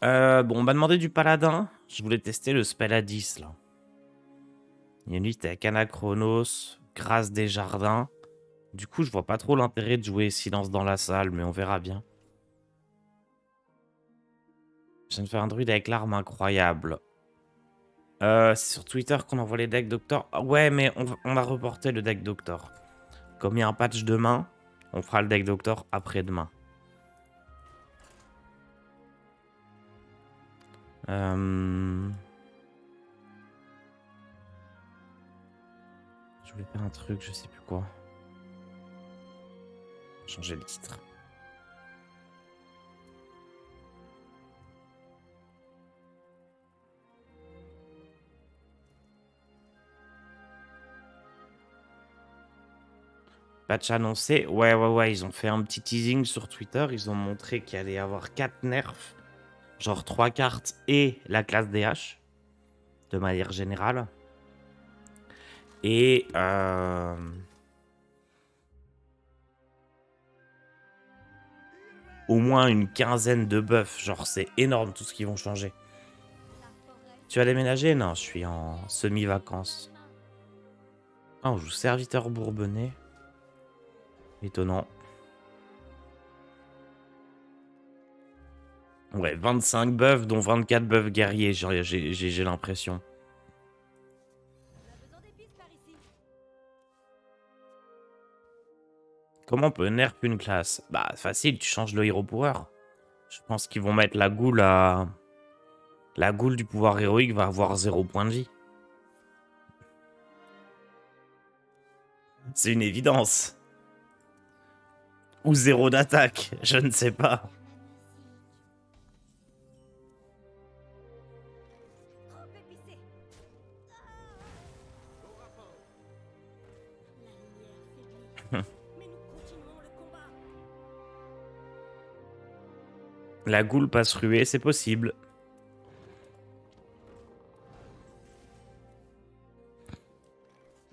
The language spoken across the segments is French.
Bon, on m'a demandé du paladin. Je voulais tester le spell à 10, là. Il y a une liste avec Anachronos, Grâce des Jardins. Du coup, je vois pas trop l'intérêt de jouer Silence dans la salle, mais on verra bien. Je viens de faire un druide avec l'arme incroyable. C'est sur Twitter qu'on envoie les decks Doctor. Ah ouais, mais on va reporter le deck Doctor. Comme il y a un patch demain, on fera le deck Doctor après-demain. Je voulais faire un truc, je sais plus quoi. Changer le titre. Patch annoncé. Ouais. Ils ont fait un petit teasing sur Twitter. Ils ont montré qu'il allait y avoir 4 nerfs. Genre 3 cartes et la classe DH. De manière générale. Et au moins une quinzaine de buffs. Genre c'est énorme tout ce qu'ils vont changer. Tu vas déménager? Non, je suis en semi-vacances. Ah, on joue serviteur bourbonnais. Étonnant. Ouais, 25 buffs, dont 24 buffs guerriers, j'ai l'impression. Comment on peut nerf une classe? Bah, facile, tu changes le hero power. Je pense qu'ils vont mettre la goule à... La goule du pouvoir héroïque va avoir 0 point de vie. C'est une évidence. Ou 0 d'attaque, je ne sais pas. La goule passe ruée, c'est possible.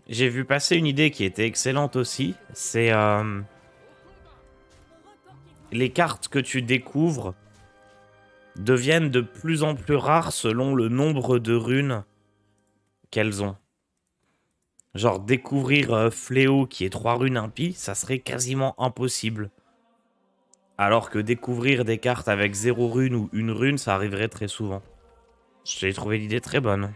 J'ai vu passer une idée qui était excellente aussi. C'est les cartes que tu découvres deviennent de plus en plus rares selon le nombre de runes qu'elles ont. Genre découvrir Fléau qui est 3 runes impies, ça serait quasiment impossible. Alors que découvrir des cartes avec 0 rune ou 1 rune, ça arriverait très souvent. J'ai trouvé l'idée très bonne.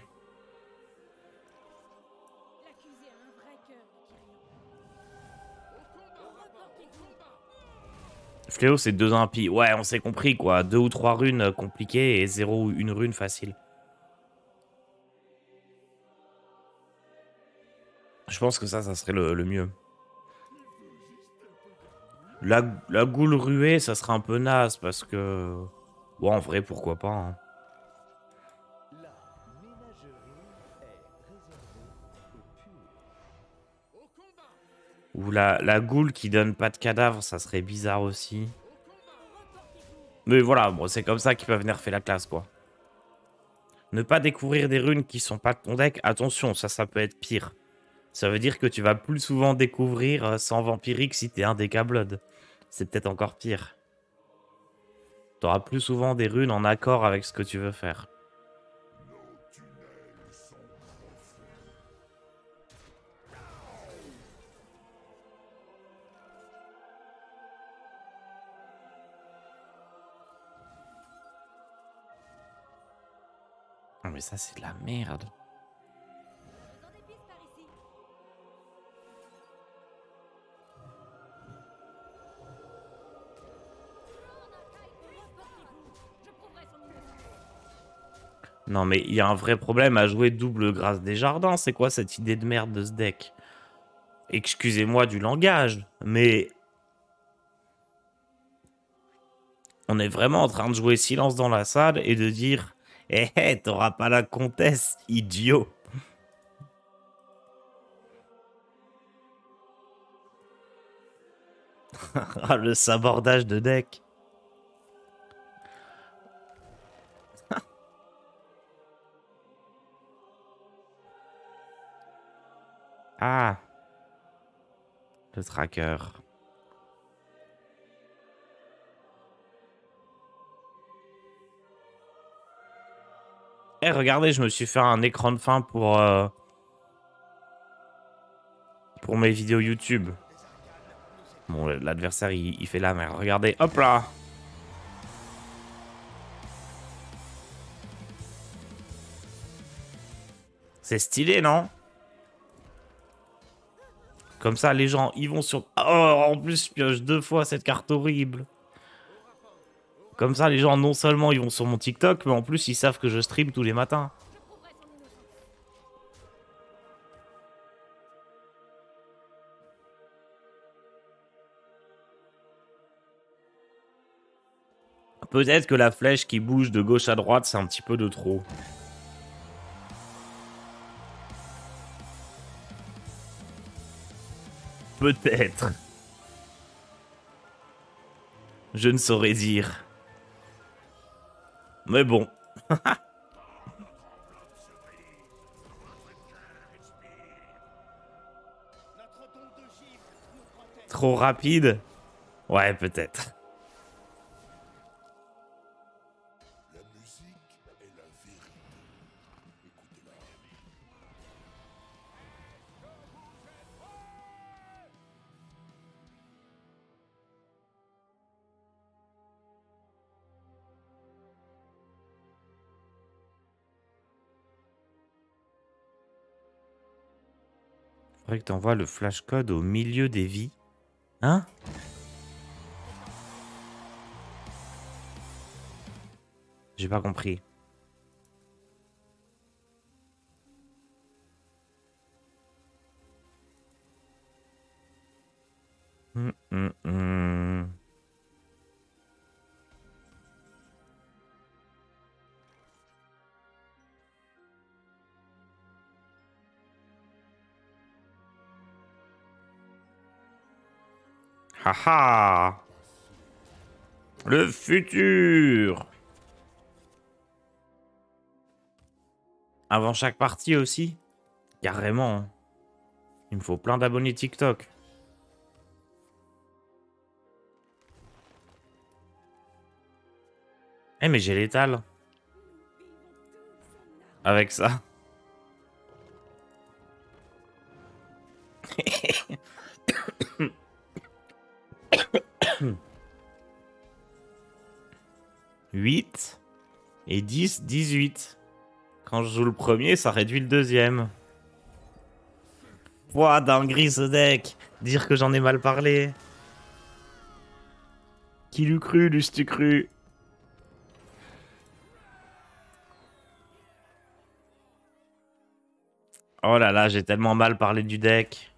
Fléau, c'est 2 impies. Ouais, on s'est compris, quoi. 2 ou 3 runes compliquées et 0 ou 1 rune facile. Je pense que ça serait le mieux. La goule ruée, ça serait un peu naze parce que... Bon, en vrai, pourquoi pas, hein. Ou la goule qui donne pas de cadavre, ça serait bizarre aussi. Mais voilà, bon, c'est comme ça qu'ils peuvent nerfer la classe, quoi. Ne pas découvrir des runes qui sont pas de ton deck, attention, ça peut être pire. Ça veut dire que tu vas plus souvent découvrir sans vampirique si t'es un Deca Blood. C'est peut-être encore pire. T'auras plus souvent des runes en accord avec ce que tu veux faire. Non mais ça c'est de la merde. Non mais il y a un vrai problème à jouer double Grâce des Jardins. C'est quoi cette idée de merde de ce deck? Excusez-moi du langage, mais... On est vraiment en train de jouer silence dans la salle et de dire « Eh, t'auras pas la comtesse, idiot !» Ah, le sabordage de deck. Ah, le tracker. Eh, regardez, je me suis fait un écran de fin pour mes vidéos YouTube. Bon, l'adversaire, il fait la merde. Regardez, hop là. C'est stylé, non? Comme ça, les gens, ils vont sur... Oh, en plus, je pioche 2 fois cette carte horrible. Comme ça, les gens, non seulement ils vont sur mon TikTok, mais en plus, ils savent que je stream tous les matins. Peut-être que la flèche qui bouge de gauche à droite, c'est un petit peu de trop. Peut-être. Je ne saurais dire. Mais bon. Trop rapide? Ouais, peut-être. Faudrait que t'envoies le flash code au milieu des vies. Hein? J'ai pas compris. Hum, hum, hum. Haha! Le futur! Avant chaque partie aussi? Carrément. Il me faut plein d'abonnés TikTok. Eh, mais j'ai l'étal. Avec ça. « 8 et 10, 18. Quand je joue le premier, ça réduit le deuxième. Ouah, dinguerie ce deck. Dire que j'en ai mal parlé. Qui l'eût cru, l'eût-tu cru? Oh là là, j'ai tellement mal parlé du deck.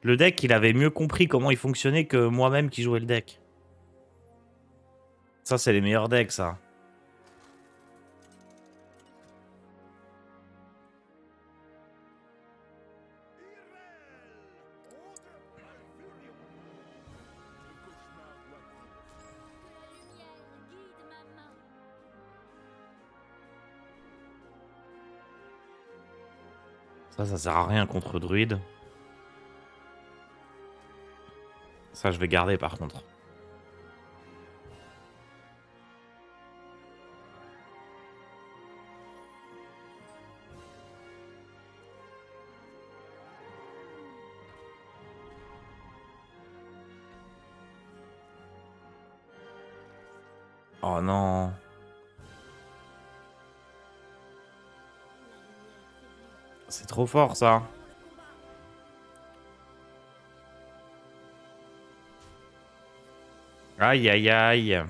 Le deck, il avait mieux compris comment il fonctionnait que moi-même qui jouais le deck. Ça, c'est les meilleurs decks, ça. Ça sert à rien contre druide. Ça, je vais garder, par contre. Oh non. C'est trop fort, ça. Aïe, aïe, aïe.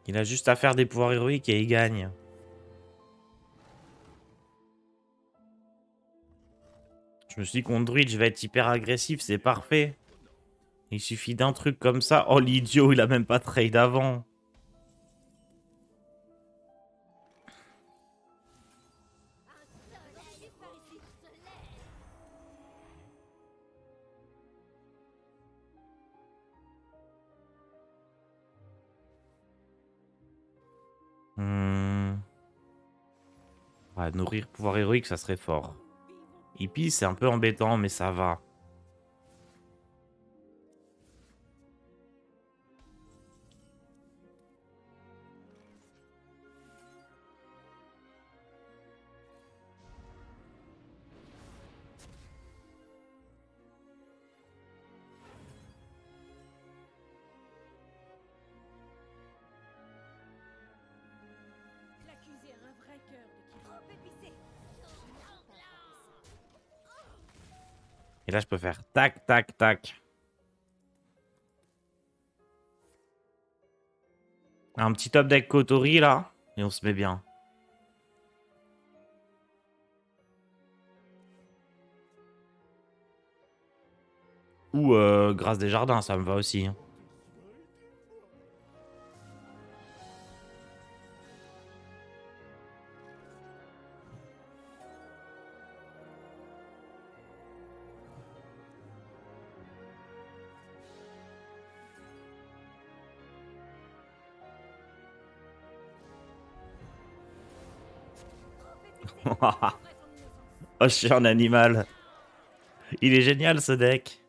Il a juste à faire des pouvoirs héroïques et il gagne. Je me suis dit, contre druide, je vais être hyper agressif, c'est parfait. Il suffit d'un truc comme ça. Oh, l'idiot, il a même pas trade avant. Ouais, nourrir pouvoir héroïque, ça serait fort. Hippie, c'est un peu embêtant, mais ça va. L'accusé a un vrai cœur de qui trop épicé. Et là, je peux faire tac, tac, tac. Un petit top deck Kotori, là. Et on se met bien. Ou Grâce des Jardins, ça me va aussi. Hein. Oh, je suis un animal. Il est génial, ce deck.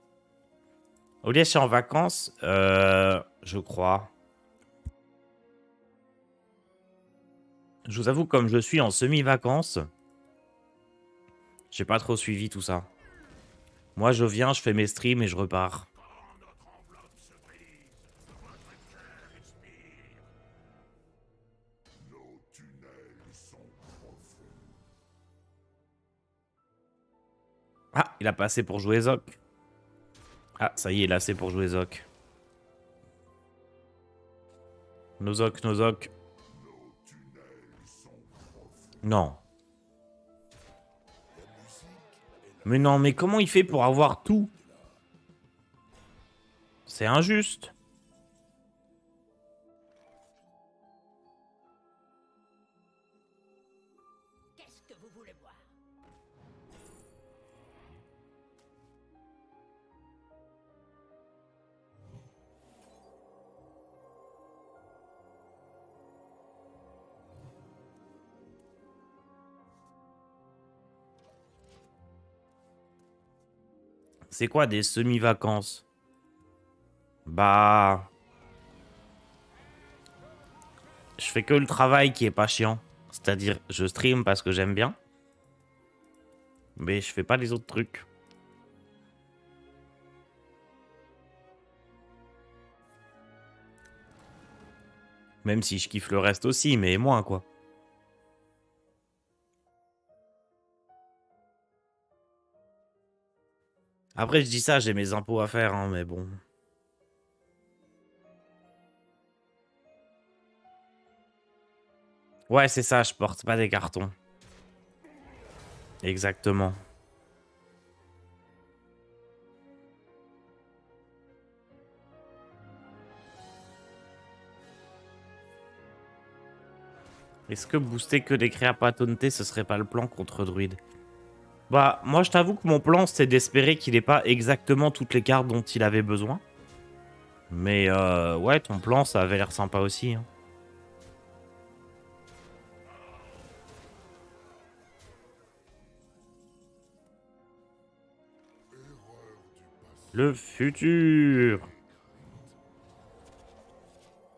Olia, je suis en vacances. Je crois. Je vous avoue, comme je suis en semi-vacances, j'ai pas trop suivi tout ça. Moi, je viens, je fais mes streams et je repars. Ah, il a pas assez pour jouer Zoc. Ah, ça y est, il a assez pour jouer Zoc. Nozok, Nozok. Non. Mais non, mais comment il fait pour avoir tout? C'est injuste. Qu'est-ce que vous voulez boire? C'est quoi des semi-vacances? Bah... Je fais que le travail qui est pas chiant. C'est-à-dire, je stream parce que j'aime bien. Mais je fais pas les autres trucs. Même si je kiffe le reste aussi, mais moins, quoi. Après, je dis ça, j'ai mes impôts à faire, hein, mais bon. Ouais, c'est ça, je porte pas des cartons. Exactement. Est-ce que booster que des créas patonnetés, ce serait pas le plan contre druide? Bah, moi, je t'avoue que mon plan, c'est d'espérer qu'il ait pas exactement toutes les cartes dont il avait besoin. Mais ouais, ton plan, ça avait l'air sympa aussi. Hein. Le futur.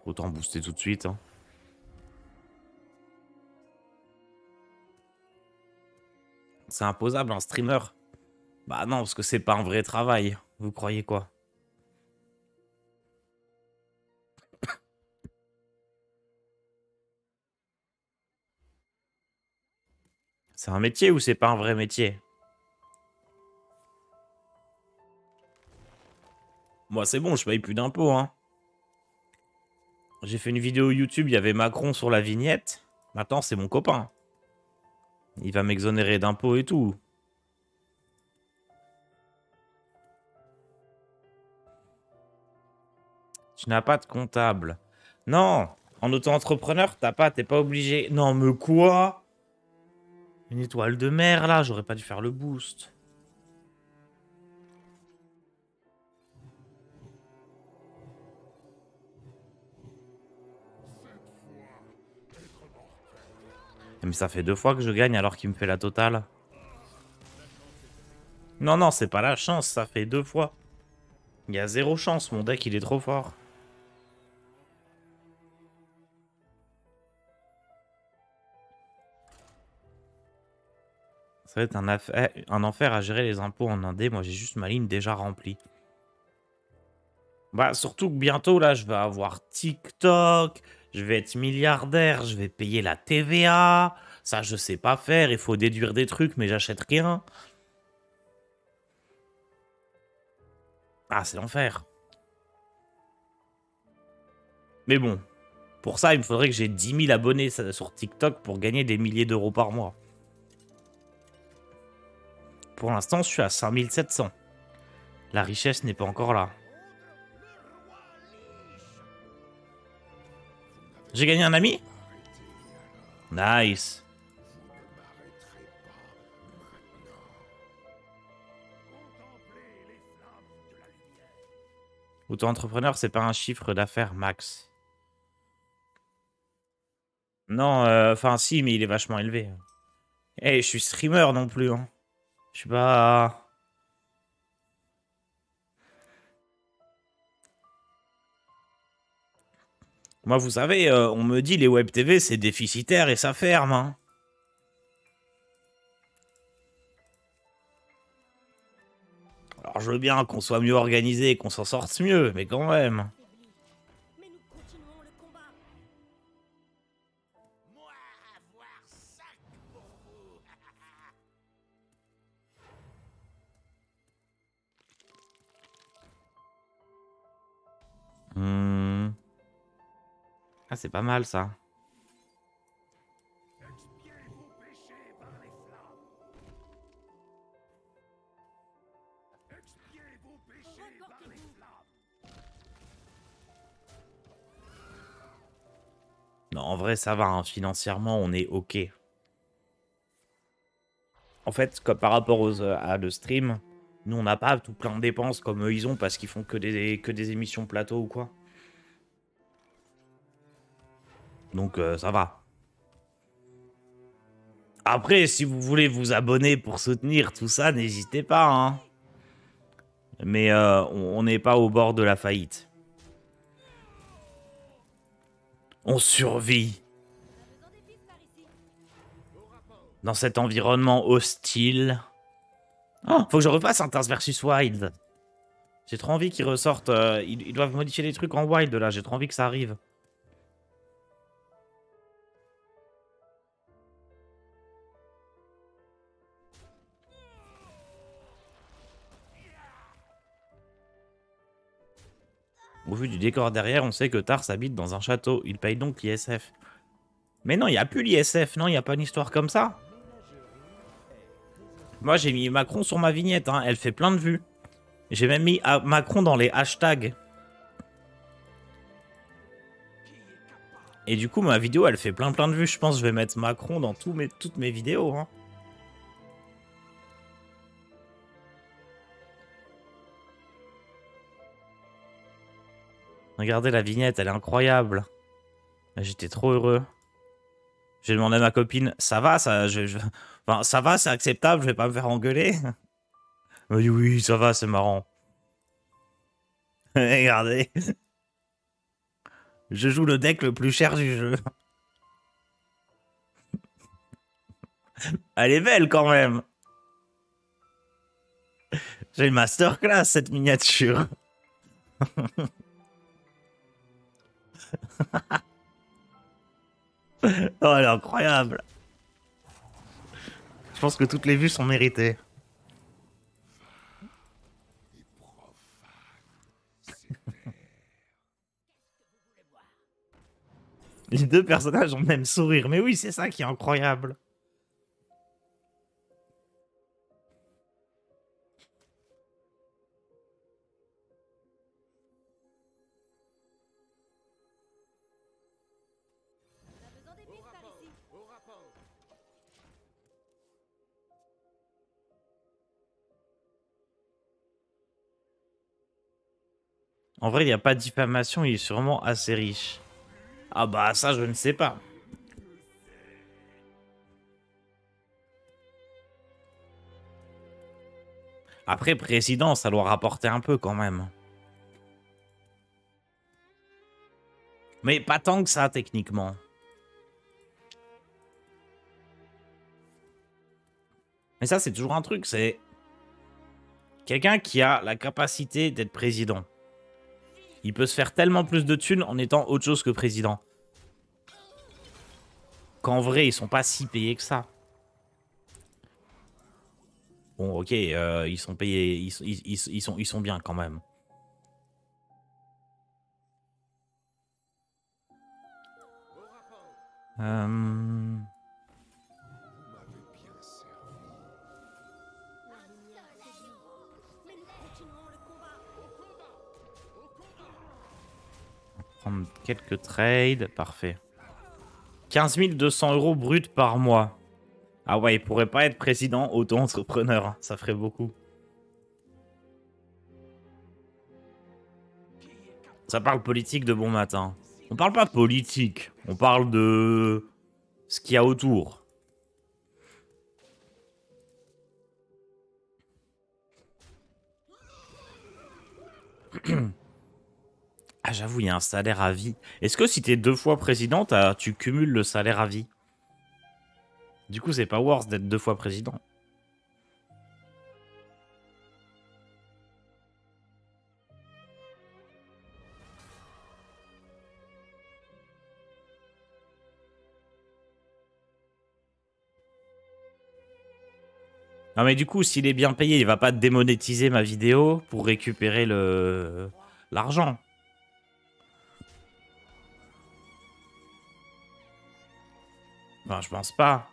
Autant booster tout de suite. Hein. C'est imposable, un streamer. Bah non, parce que c'est pas un vrai travail. Vous croyez quoi? C'est un métier ou c'est pas un vrai métier? Moi, c'est bon, je paye plus d'impôts. Hein. J'ai fait une vidéo YouTube, il y avait Macron sur la vignette. Maintenant, c'est mon copain. Il va m'exonérer d'impôts et tout. Tu n'as pas de comptable. Non, en auto-entrepreneur, t'es pas obligé. Non, mais quoi? Une étoile de mer, là, j'aurais pas dû faire le boost. Mais ça fait 2 fois que je gagne alors qu'il me fait la totale. Non, non, c'est pas la chance, ça fait 2 fois. Il y a 0 chance, mon deck il est trop fort. Ça va être un enfer à gérer les impôts en indé. Moi j'ai juste ma ligne déjà remplie. Bah surtout que bientôt là je vais avoir TikTok, je vais être milliardaire, je vais payer la TVA. Ça je sais pas faire, il faut déduire des trucs mais j'achète rien. Ah c'est l'enfer. Mais bon, pour ça il me faudrait que j'ai 10 000 abonnés sur TikTok pour gagner des milliers d'euros par mois. Pour l'instant je suis à 5700. La richesse n'est pas encore là. J'ai gagné un ami? Nice. Auto-entrepreneur, c'est pas un chiffre d'affaires max. Non, enfin si, mais il est vachement élevé. Eh, je suis streamer non plus, hein. Je suis pas... Moi, vous savez, on me dit les web TV, c'est déficitaire et ça ferme, hein. Alors, je veux bien qu'on soit mieux organisé et qu'on s'en sorte mieux, mais quand même. Mais nous continuons le combat. Moi, avoir sac pour vous. Hmm. Ah, c'est pas mal, ça. Expiez vos péchés par les flammes. Expiez vos péchés par les flammes. Non, en vrai, ça va, hein. Financièrement, on est OK. En fait, comme par rapport à le stream, nous, on n'a pas tout plein de dépenses comme eux, ils ont parce qu'ils font que des émissions plateau ou quoi. Donc, ça va. Après, si vous voulez vous abonner pour soutenir tout ça, n'hésitez pas, hein. Mais on n'est pas au bord de la faillite. On survit dans cet environnement hostile. Oh, faut que je refasse un Tars versus Wild. J'ai trop envie qu'ils ressortent. Ils doivent modifier les trucs en Wild là. J'ai trop envie que ça arrive. Au vu du décor derrière, on sait que Tars habite dans un château. Il paye donc l'ISF. Mais non, il n'y a plus l'ISF. Non, il n'y a pas une histoire comme ça. Moi, j'ai mis Macron sur ma vignette. Hein. Elle fait plein de vues. J'ai même mis Macron dans les hashtags. Et du coup, ma vidéo, elle fait plein de vues. Je pense que je vais mettre Macron dans toutes mes vidéos. Hein. Regardez la vignette, elle est incroyable. J'étais trop heureux. J'ai demandé à ma copine, ça va, Enfin, ça va, c'est acceptable, je vais pas me faire engueuler. Elle m'a dit oui, ça va, c'est marrant. Regardez. Je joue le deck le plus cher du jeu. Elle est belle quand même. J'ai une masterclass cette miniature. Oh, elle est incroyable. Je pense que toutes les vues sont méritées. Les deux personnages ont le même sourire. Mais oui, c'est ça qui est incroyable. En vrai, il n'y a pas de diffamation, il est sûrement assez riche. Ah bah ça, je ne sais pas. Après, président, ça doit rapporter un peu quand même. Mais pas tant que ça, techniquement. Mais ça, c'est toujours un truc, c'est... Quelqu'un qui a la capacité d'être président. Il peut se faire tellement plus de thunes en étant autre chose que président. Qu'en vrai, ils sont pas si payés que ça. Bon, ok, ils sont payés, ils sont bien quand même. Prendre quelques trades, parfait. 15 200 € brut par mois. Ah ouais, il pourrait pas être président auto-entrepreneur, hein, ça ferait beaucoup. Ça parle politique de bon matin. On parle pas politique, on parle de ce qu'il y a autour. Ah, j'avoue, il y a un salaire à vie. Est-ce que si t'es 2 fois président, tu cumules le salaire à vie? Du coup, c'est pas worse d'être 2 fois président. Non mais du coup, s'il est bien payé, il va pas démonétiser ma vidéo pour récupérer l'argent. Enfin, je pense pas.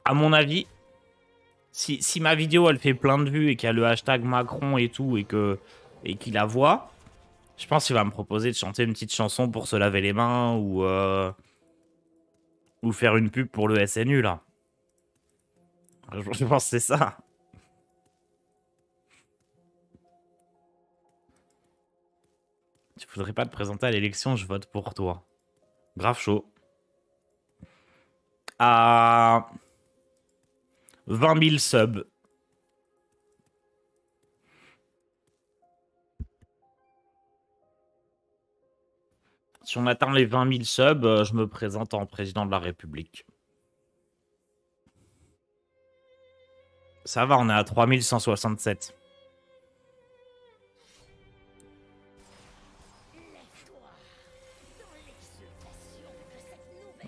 À mon avis, si ma vidéo elle fait plein de vues et qu'il y a le hashtag Macron et tout et qu'il la voit, je pense qu'il va me proposer de chanter une petite chanson pour se laver les mains ou faire une pub pour le SNU là. Je pense que c'est ça. Tu voudrais pas te présenter à l'élection, je vote pour toi. Grave chaud. À 20 000 subs. Si on atteint les 20 000 subs, je me présente en président de la République. Ça va, on est à 3167.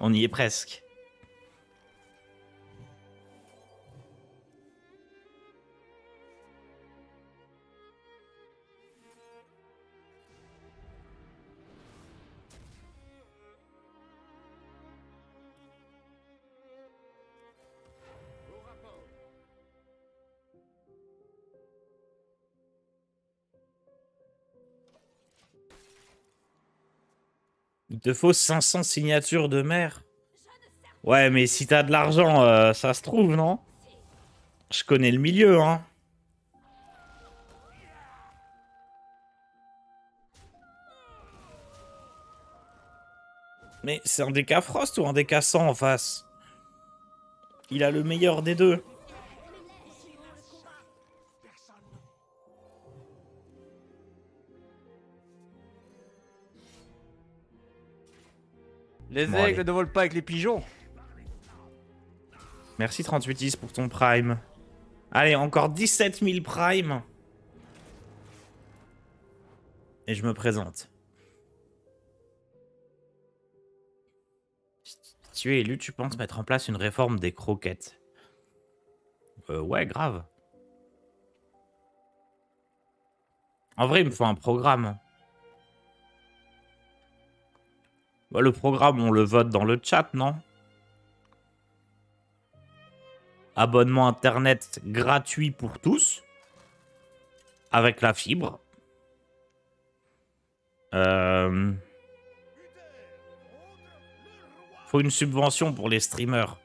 On y est presque. Il te faut 500 signatures de maire. Ouais, mais si t'as de l'argent, ça se trouve, non? Je connais le milieu, hein. Mais c'est un DK Frost ou un DK 100 en face? Il a le meilleur des deux. Les Bon, aigles allez. ne volent pas avec les pigeons. Merci 3810 pour ton prime. Allez, encore 17 000 prime. Et je me présente. Si tu es élu, tu penses mettre en place une réforme des croquettes? Ouais, grave. En vrai, il me faut un programme. Bah, le programme, on le vote dans le chat, non? Abonnement internet gratuit pour tous. Avec la fibre. Faut une subvention pour les streamers.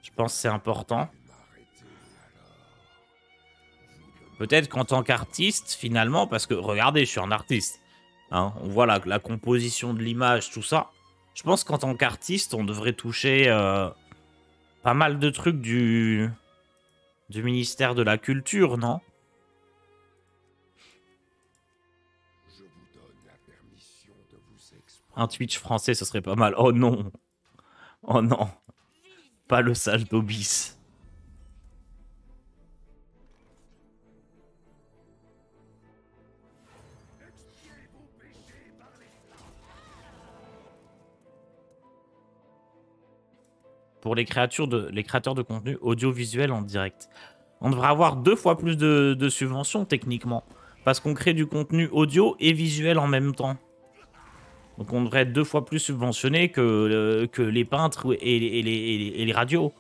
Je pense que c'est important. Peut-être qu'en tant qu'artiste, finalement, parce que regardez, je suis un artiste. Hein. On voit la composition de l'image, tout ça. Je pense qu'en tant qu'artiste, on devrait toucher pas mal de trucs du ministère de la Culture, non? Je vous donne la permission de vous exprimer. Un Twitch français, ce serait pas mal. Oh non. Oh non. Pas le salto bis. Pour les créateurs de contenu audiovisuel en direct. On devrait avoir 2 fois plus de subventions techniquement. Parce qu'on crée du contenu audio et visuel en même temps. Donc on devrait être 2 fois plus subventionné que les peintres et les radios.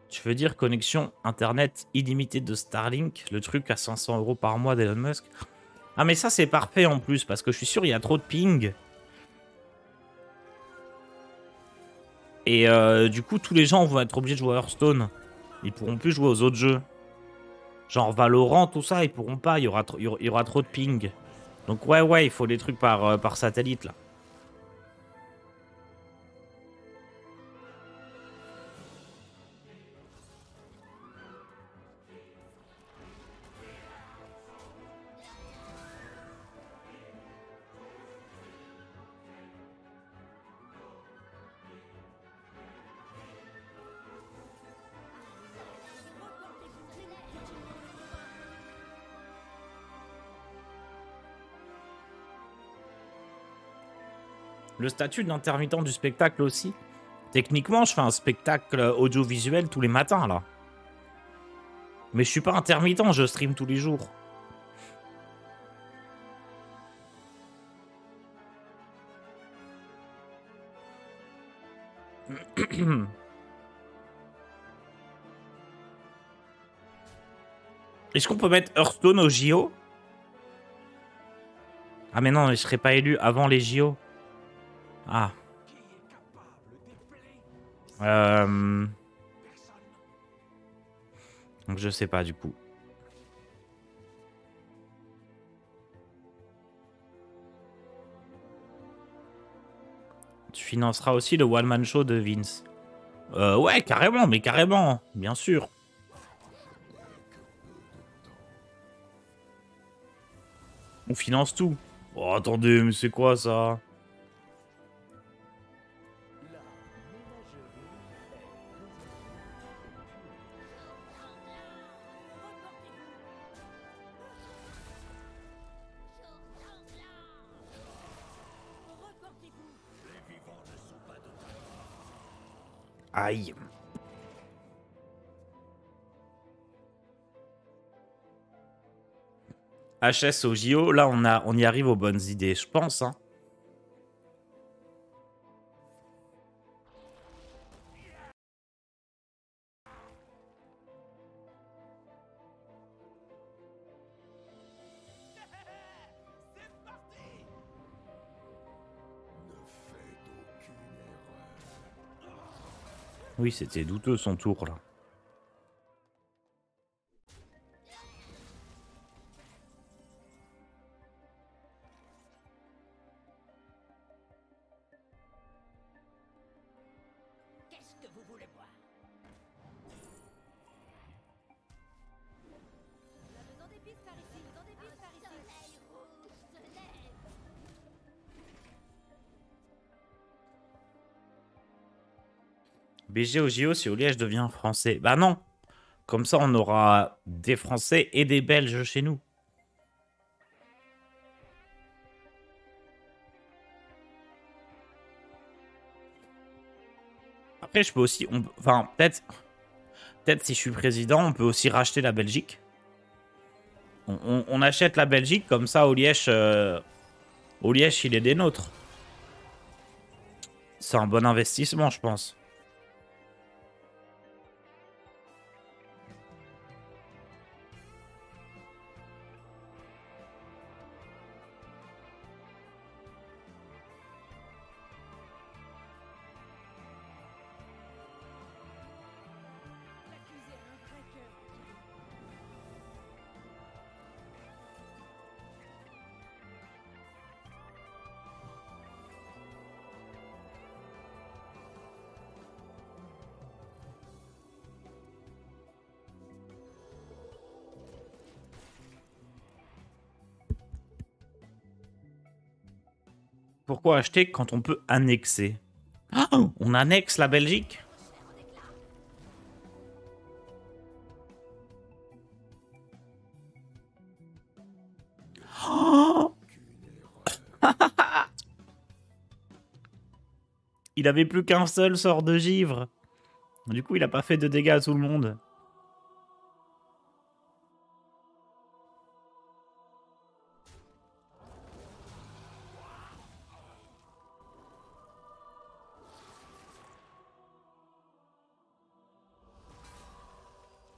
Tu veux dire connexion internet illimitée de Starlink, le truc à 500 € par mois d'Elon Musk? Ah mais ça c'est parfait en plus, parce que je suis sûr il y a trop de ping. Et du coup tous les gens vont être obligés de jouer à Hearthstone. Ils pourront plus jouer aux autres jeux. Genre Valorant, tout ça, ils pourront pas, il y aura trop de ping. Donc ouais, il faut des trucs par satellite là. Le statut d'intermittent du spectacle aussi. Techniquement, je fais un spectacle audiovisuel tous les matins, là. Mais je suis pas intermittent, je stream tous les jours. Est-ce qu'on peut mettre Hearthstone au JO? Ah mais non, je serais pas élu avant les JO. Ah. Donc je sais pas du coup. Tu financeras aussi le one-man show de Vince. Ouais, carrément, mais carrément, bien sûr. On finance tout. Oh, attendez, mais c'est quoi ça? Aïe. HS au JO, là on y arrive aux bonnes idées, je pense. Hein. Oui, c'était douteux son tour là. Qu'est-ce que vous voulez voir? On a besoin d'épices par ici, besoin d'épices par ici. Soleil rouge se lève. BG au JO si Oliège devient français. Bah non. Comme ça on aura des Français et des Belges chez nous. Après je peux aussi... Enfin peut-être si je suis président, on peut aussi racheter la Belgique. On achète la Belgique, comme ça Oliège il est des nôtres. C'est un bon investissement, je pense. Pourquoi acheter quand on peut annexer? Ah, on annexe la Belgique? Oh, il avait plus qu'un seul sort de givre. Du coup, il a pas fait de dégâts à tout le monde.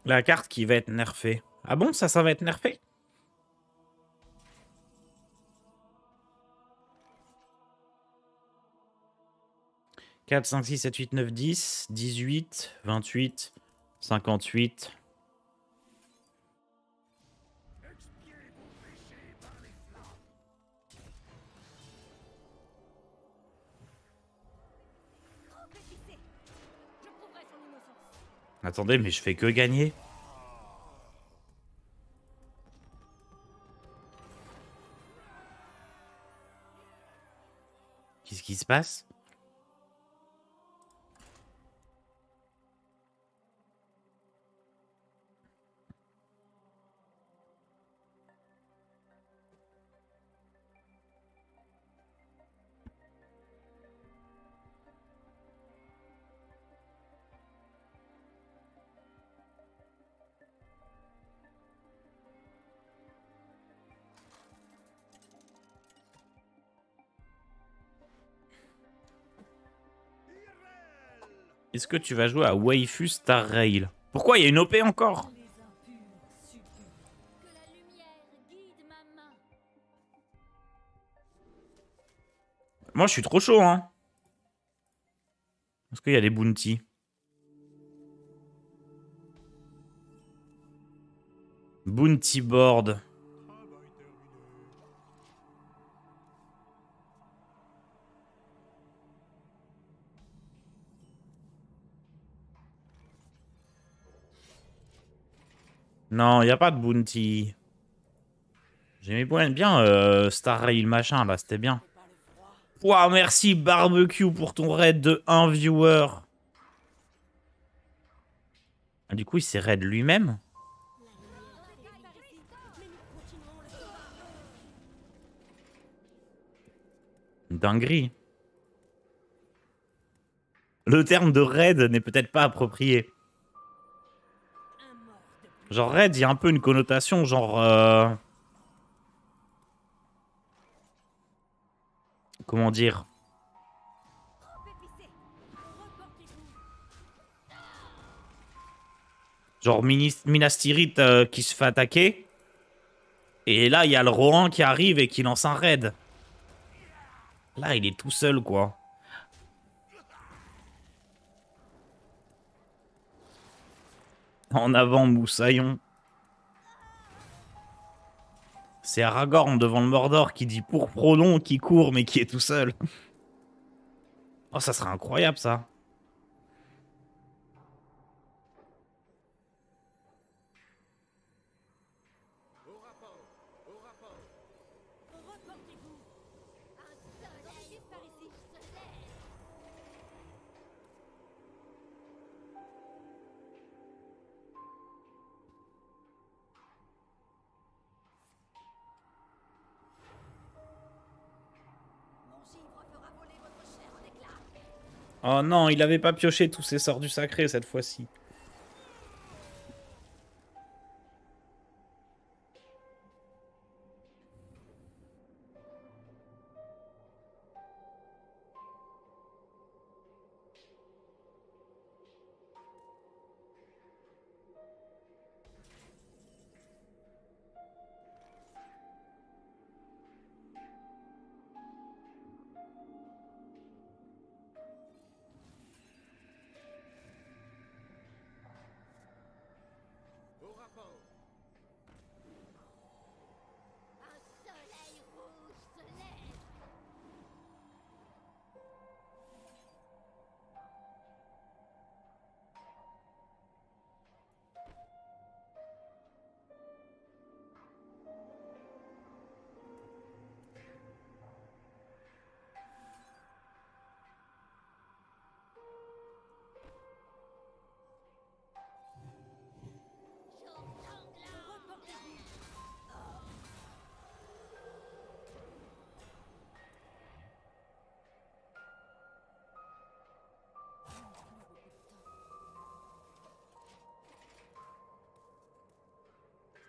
La carte qui va être nerfée. Ah bon, ça va être nerfé? 4, 5, 6, 7, 8, 9, 10, 18, 28, 58. Trop épicé. Je prouverai son innocence. Attendez, mais je fais que gagner. Qu'est-ce qui se passe? Est-ce que tu vas jouer à Waifu Star Rail? Pourquoi il y a une OP encore? Les impurs succombent. Que la lumière guide ma main. Moi, je suis trop chaud, hein. Est-ce qu'il y a des bounties? Bounty board. Non, il n'y a pas de bounty. J'aimais bien Star Rail machin, là, c'était bien. Ouah, merci Barbecue pour ton raid de 1 viewer. Ah, du coup, il s'est raid lui-même? Dinguerie. Le terme de raid n'est peut-être pas approprié. Genre raid, il y a un peu une connotation genre... Comment dire? Trop épicé. Reportez-vous. Genre Minas Tirith qui se fait attaquer. Et là, il y a le Rohan qui arrive et qui lance un raid. Là, il est tout seul, quoi. En avant, Moussaillon. C'est Aragorn devant le Mordor qui dit pour Prodon, qui court mais qui est tout seul. Oh, ça serait incroyable, ça. Reportez-vous. Un soleil par ici. Mon givre fera voler votre chair en éclats. Oh non, il avait pas pioché tous ses sorts du sacré cette fois-ci.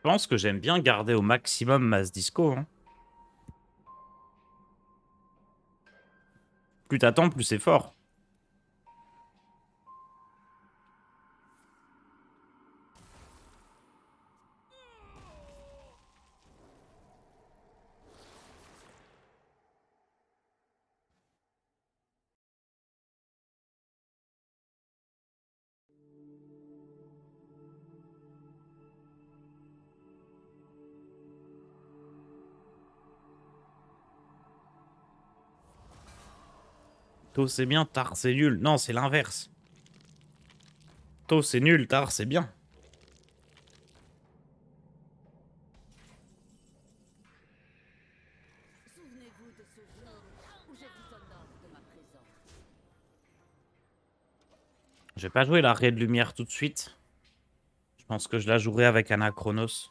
pense que j'aime bien garder au maximum Mass Disco. Hein. Plus t'attends, plus c'est fort. Tôt c'est bien, tard c'est nul. Non, c'est l'inverse. Tôt c'est nul, tard c'est bien. Souvenez-vous de ce jour où je vous honore de ma présence. Je vais pas jouer la raie de lumière tout de suite. Je pense que je la jouerai avec Anachronos.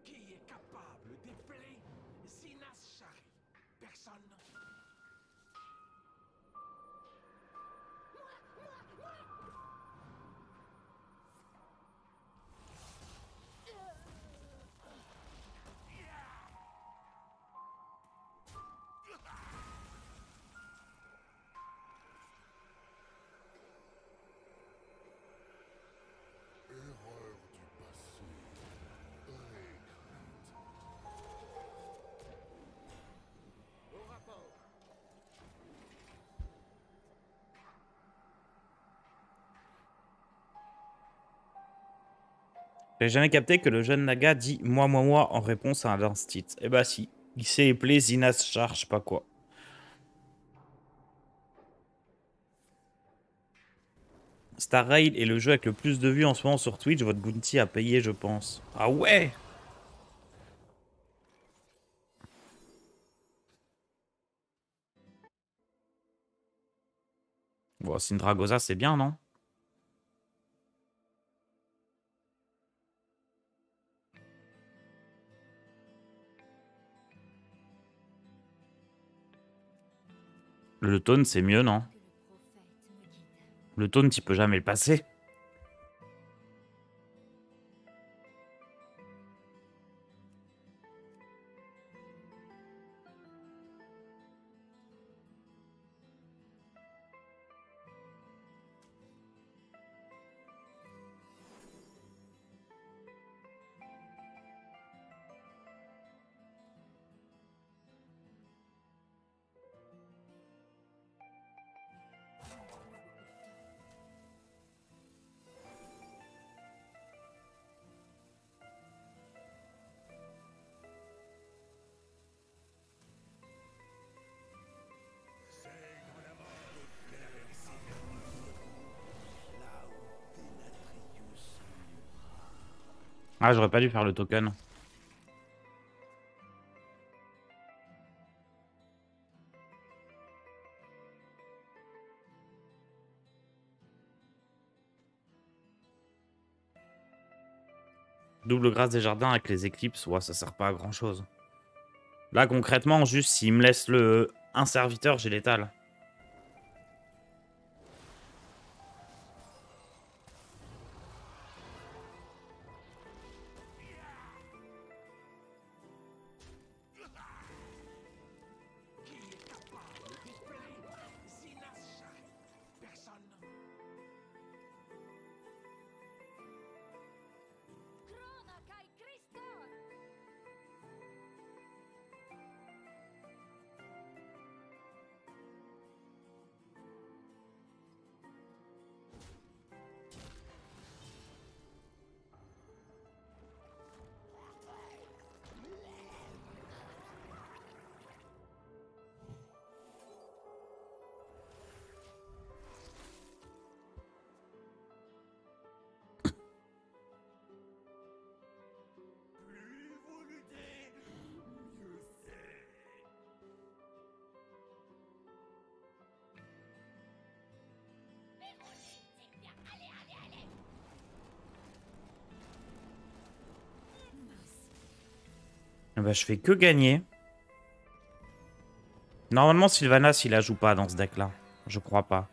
Qui est capable d'épeler Zinas Shari? Personne. Erreur du passé. Réécrite. Au rapport. J'ai jamais capté que le jeune Naga dit moi en réponse à un instit. Eh bah si. Il s'est appelé Zinas Char, je sais pas quoi. Star Rail est le jeu avec le plus de vues en ce moment sur Twitch. Votre bounty a payé, je pense. Ah ouais! Bon, Syndragosa, c'est bien, non? Le taunt, c'est mieux, non? Que le prophète me guide. Le taunt, tu peux jamais le passer. Ah, j'aurais pas dû faire le token. Double grâce des jardins avec les éclipses, ouais, ça sert pas à grand chose. Là, concrètement, juste s'il me laisse un serviteur, j'ai l'étal. Qui est capable d'épeler Zinas Shari? Personne. Krona kai Kristor! Plus vous luttez, mieux c'est. Bah, je fais que gagner. Normalement, Sylvanas, il la joue pas dans ce deck-là. Je crois pas.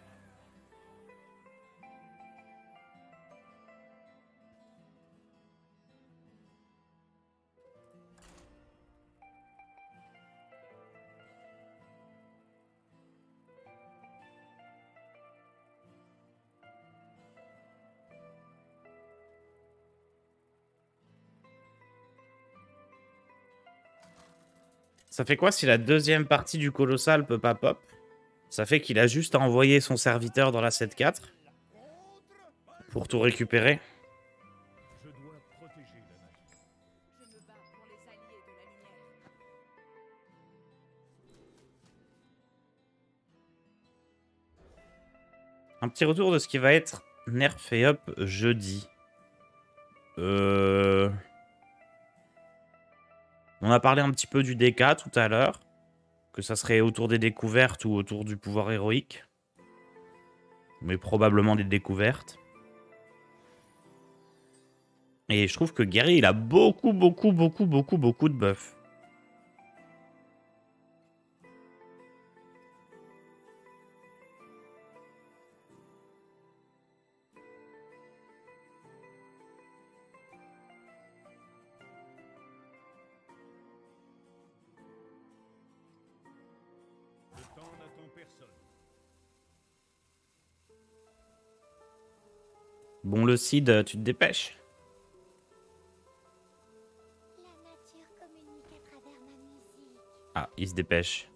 Ça fait quoi si la deuxième partie du colossal peut pas pop? Ça fait qu'il a juste à envoyer son serviteur dans la 7-4 pour tout récupérer. Je dois protéger la magie. Je me bats pour les alliés de la lumière. Un petit retour de ce qui va être nerf et up jeudi. On a parlé un petit peu du DK tout à l'heure. Que ça serait autour des découvertes ou autour du pouvoir héroïque. Mais probablement des découvertes. Et je trouve que Guerrier, il a beaucoup de buffs. Le temps n'attend personne. Bon, le Cid, tu te dépêches. La nature communique à travers ma musique. Ah, il se dépêche.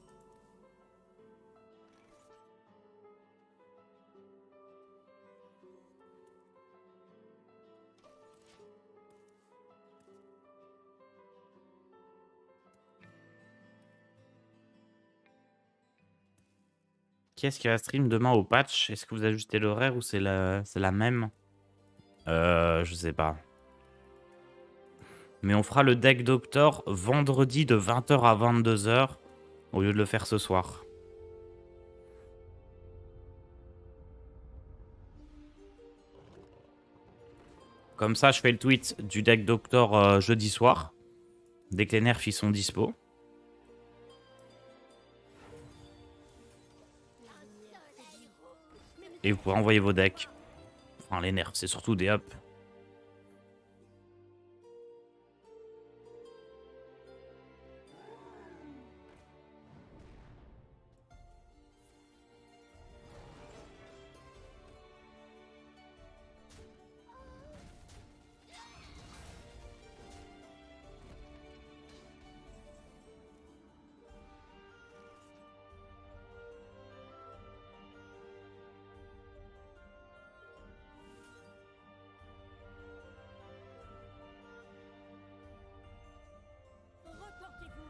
Qui est-ce qui va stream demain au patch? Est-ce que vous ajustez l'horaire ou c'est la même? Je sais pas. Mais on fera le deck Doctor vendredi de 20 h à 22 h au lieu de le faire ce soir. Comme ça, je fais le tweet du deck Doctor jeudi soir. Dès que les nerfs ils sont dispo. Et vous pourrez envoyer vos decks. Enfin, les nerfs, c'est surtout des ups. Reportez-vous.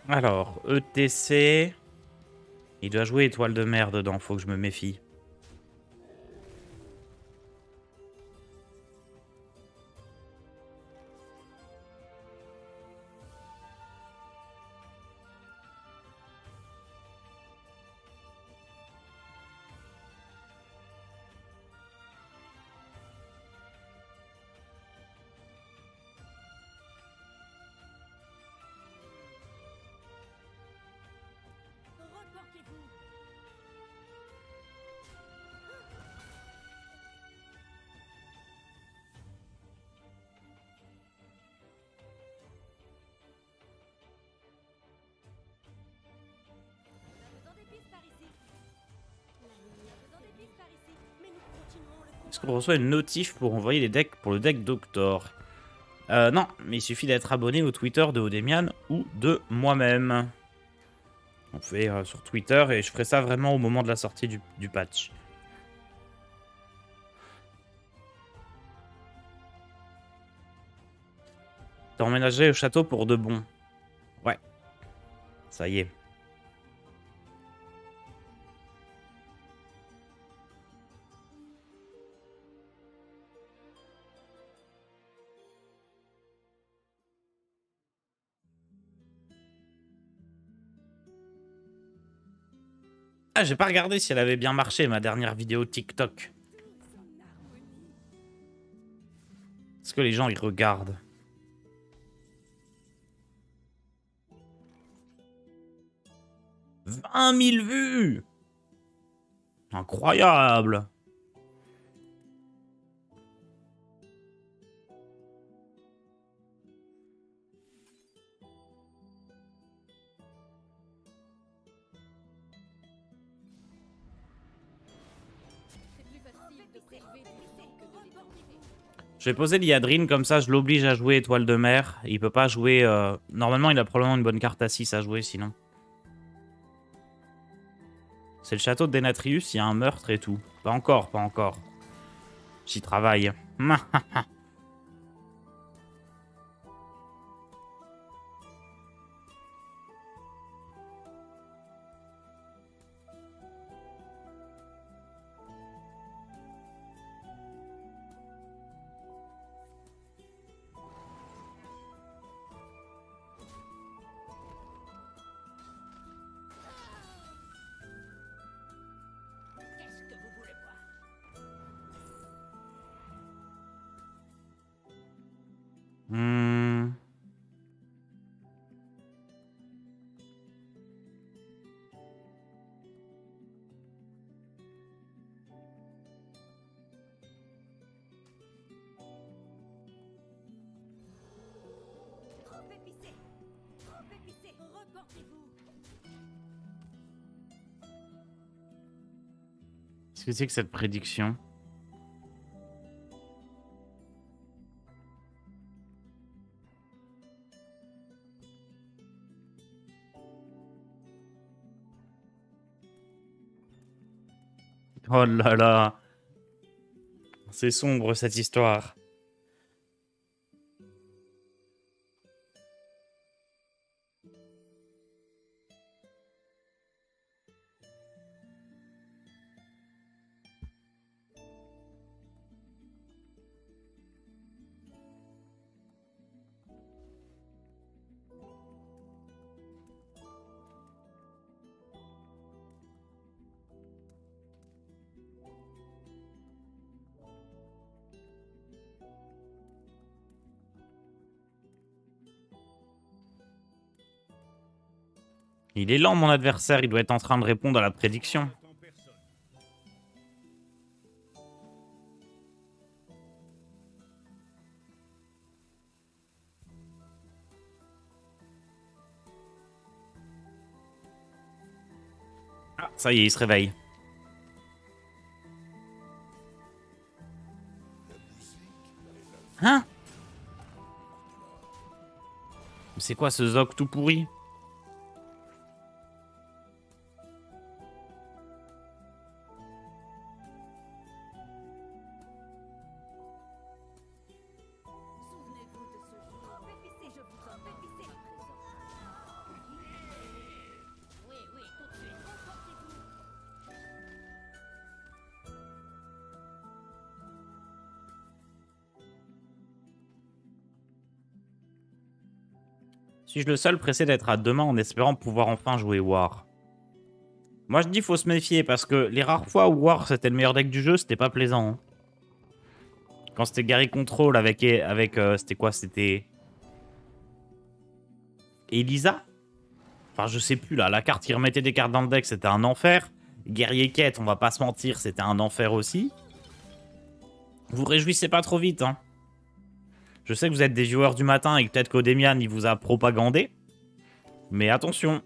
Alors, ETC. Il doit jouer étoile de mer dedans, faut que je me méfie. Reportez-vous. On a besoin d'épices par ici. La lumière a besoin d'épices par ici. Mais nous continuerons le combat. Est-ce qu'on reçoit une notif pour envoyer les decks pour le deck Doctor? Non, mais il suffit d'être abonné au Twitter de Odemian ou de moi-même. On fait sur Twitter et je ferai ça vraiment au moment de la sortie du patch. T'as emménagé au château pour de bon. Ouais. Ça y est. Ah, j'ai pas regardé si elle avait bien marché, ma dernière vidéo TikTok. Est-ce que les gens, ils regardent? « 20 000 vues ! Incroyable ! Je vais poser Liadrine, comme ça je l'oblige à jouer étoile de mer. Il peut pas jouer... Normalement, il a probablement une bonne carte à 6 à jouer, sinon. C'est le château de Denatrius, il y a un meurtre et tout. Pas encore, pas encore. J'y travaille. Hmm. Trop épicé. Trop épicé. Reportez-vous. Qu'est-ce que c'est que cette prédiction? Oh là là. C'est sombre cette histoire. Il est lent, mon adversaire. Il doit être en train de répondre à la prédiction. N'attends personne. Ah, ça y est, il se réveille. Hein? Mais c'est quoi ce zoc tout pourri? Souvenez-vous de ce jour. Trop épicé. Je vous en épicé. Oui, oui, tout de suite. Reportez-vous. Suis-je le seul pressé d'être à 2 mains en espérant pouvoir enfin jouer War? Moi je dis faut se méfier parce que les rares fois où War c'était le meilleur deck du jeu, c'était pas plaisant. Hein. Quand c'était Gary Control avec c'était quoi? C'était Elisa? Enfin je sais plus là, la carte qui remettait des cartes dans le deck c'était un enfer. Guerrier Quête, on va pas se mentir, c'était un enfer aussi. Vous réjouissez pas trop vite hein. Je sais que vous êtes des joueurs du matin et que peut-être qu'Odemian il vous a propagandé. Mais attention.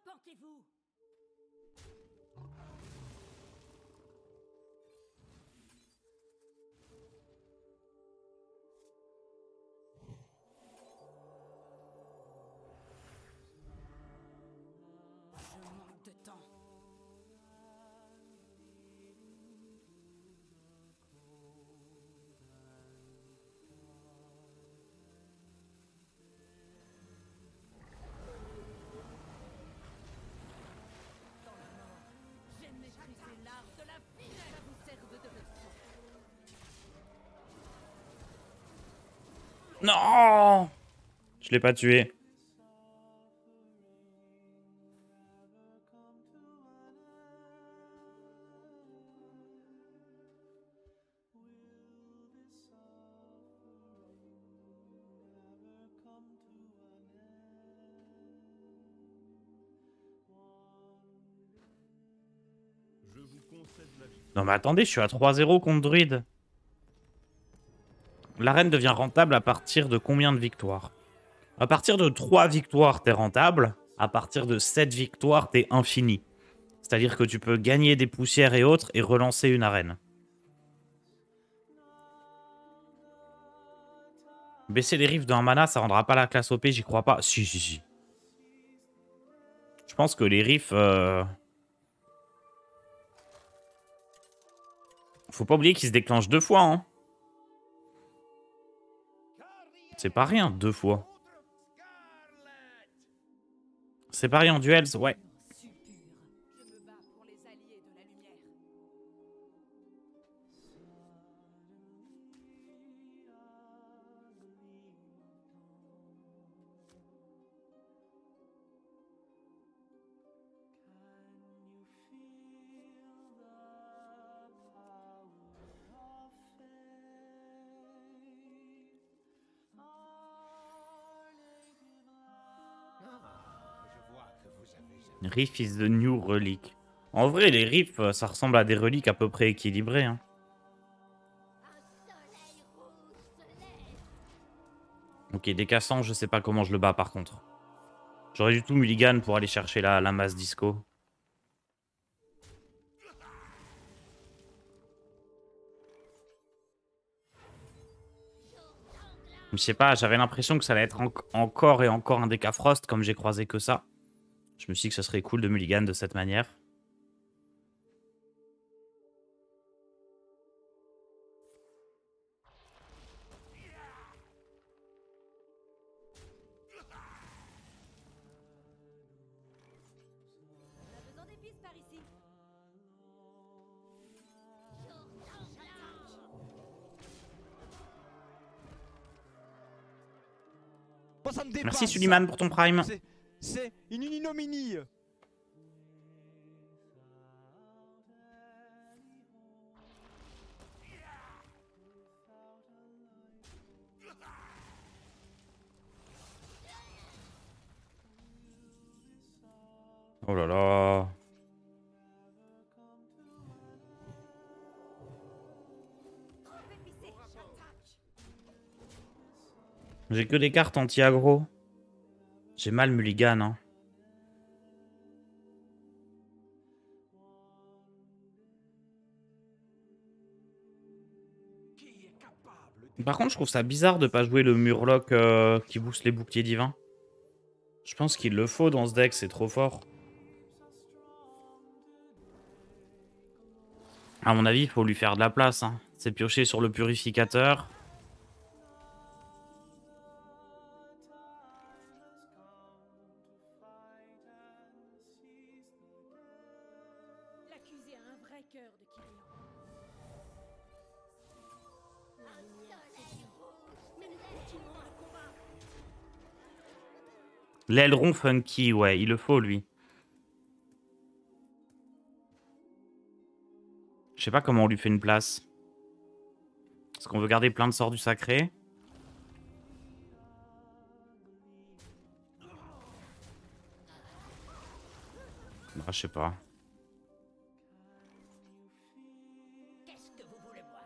Reportez-vous. Je manque de temps. J'ai maîtrisé l'art de la finesse. Ça vous serve de leçon. Non! Je l'ai pas tué. Je vous concède la victoire. Non mais attendez, je suis à 3-0 contre Druide. L'arène devient rentable à partir de combien de victoires? À partir de 3 victoires, t'es rentable. À partir de 7 victoires, t'es infini. C'est-à-dire que tu peux gagner des poussières et autres et relancer une arène. Baisser les riffs d'un mana, ça rendra pas la classe OP, j'y crois pas. Si, si, si. Je pense que les riffs... Faut pas oublier qu'ils se déclenchent 2 fois, hein. C'est pas rien, 2 fois. C'est pareil en duels, ouais. Je me bats pour les alliés de la lumière. Je vois que vous avez Riff is the new relic. En vrai, les riffs, ça ressemble à des reliques à peu près équilibrées, hein. Un soleil rouge se lève. Ok, décassant, je sais pas comment je le bats par contre. J'aurais du tout mulligan pour aller chercher la masse disco. Je sais pas, j'avais l'impression que ça allait être encore et encore un Decafrost comme j'ai croisé que ça. Je me suis dit que ce serait cool de mulligan de cette manière. On a besoin d'épices par ici. Moi, ça me dépasse. Merci Suliman pour ton prime. C'est une ignominie. Oh là là. Trop épicé. J'attaque. J'ai que des cartes anti-aggro. J'ai mal mulligan, hein. Par contre, je trouve ça bizarre de pas jouer le Murloc qui booste les boucliers divins. Je pense qu'il le faut dans ce deck, c'est trop fort. À mon avis, il faut lui faire de la place, hein. C'est piocher sur le purificateur. L'accusé a un vrai cœur de Kyrian. La lumière s'éteint. Mais nous continuons à combattre. L'aileron funky, ouais, il le faut, lui. Je sais pas comment on lui fait une place. Est-ce qu'on veut garder plein de sorts du sacré? Bah, je sais pas. Qu'est-ce que vous voulez voir?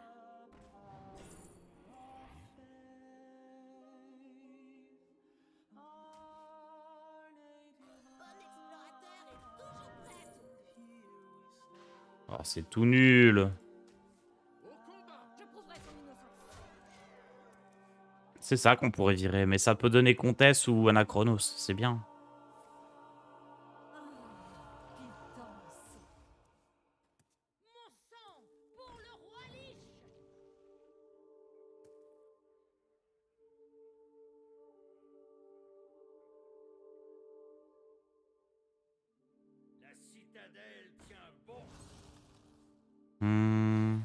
Bon explorateur est toujours prête. Oh, c'est tout nul. Je prouverai son innocence. C'est ça qu'on pourrait virer, mais ça peut donner Comtesse ou Anachronos, c'est bien. Pitance. Mon sang pour le roi Lich. La citadelle tient bon. Hmm.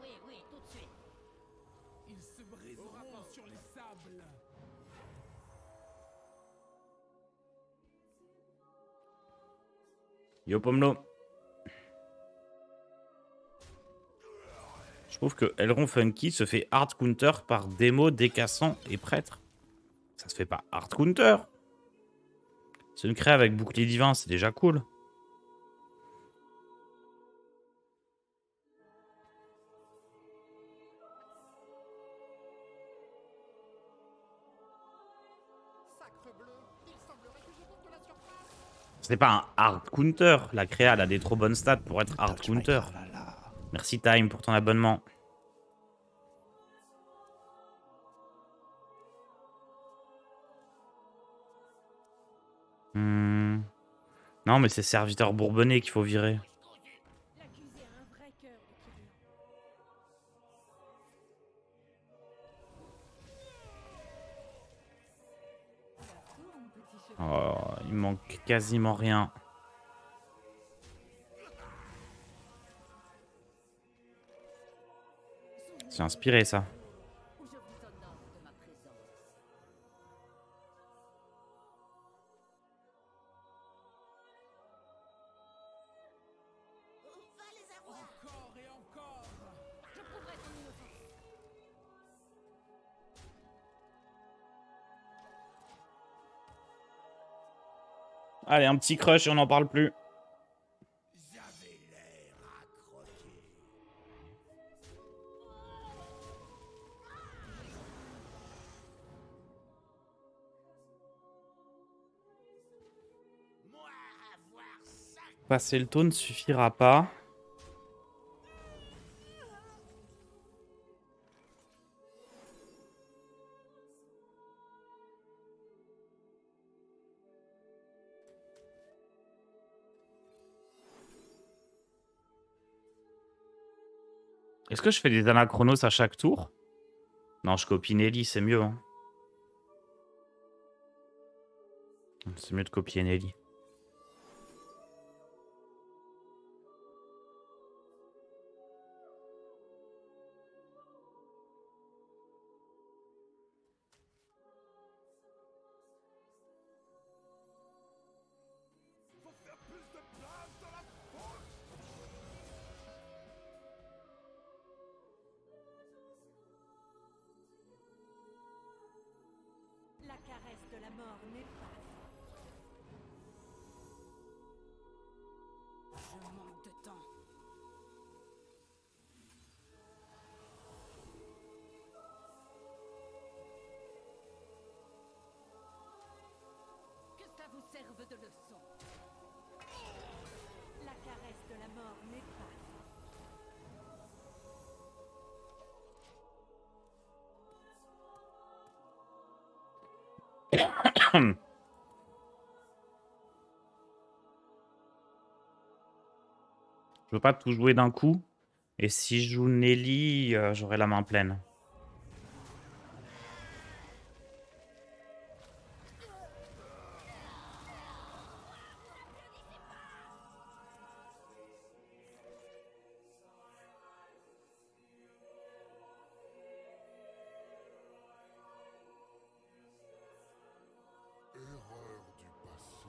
Oui, oui, tout de suite. Ils se briseront sur les sables. Yo Pomelo. Je trouve que Elrond Funky se fait hard counter par démo, décassant et prêtre. Ça se fait pas hard counter. C'est une créa avec bouclier divin, c'est déjà cool. C'est pas un hard counter. La créa, elle a des trop bonnes stats pour être hard counter. Merci Time pour ton abonnement. Non, mais c'est serviteur bourbonnais qu'il faut virer. L'accusé a un vrai cœur de Kyrian. Oh, il manque quasiment rien. C'est inspiré ça. Où je vous honore de ma présence. Encore et encore. Je prouverai son innocence. Allez, un petit crush et on n'en parle plus. J'avais l'air à croquer. Moi, avoir ça. Passer le tour ne suffira pas. Est-ce que je fais des anachronos à chaque tour? Non, je copie Nelly, c'est mieux. Hein. C'est mieux de copier Nelly. Faut faire plus de place dans la force. La caresse de la mort n'est pas. Je manque de temps. Que ça vous serve de leçon. La caresse de la mort n'est pas. Je veux pas tout jouer d'un coup. Et si je joue Nelly, j'aurai la main pleine. Erreur du passé.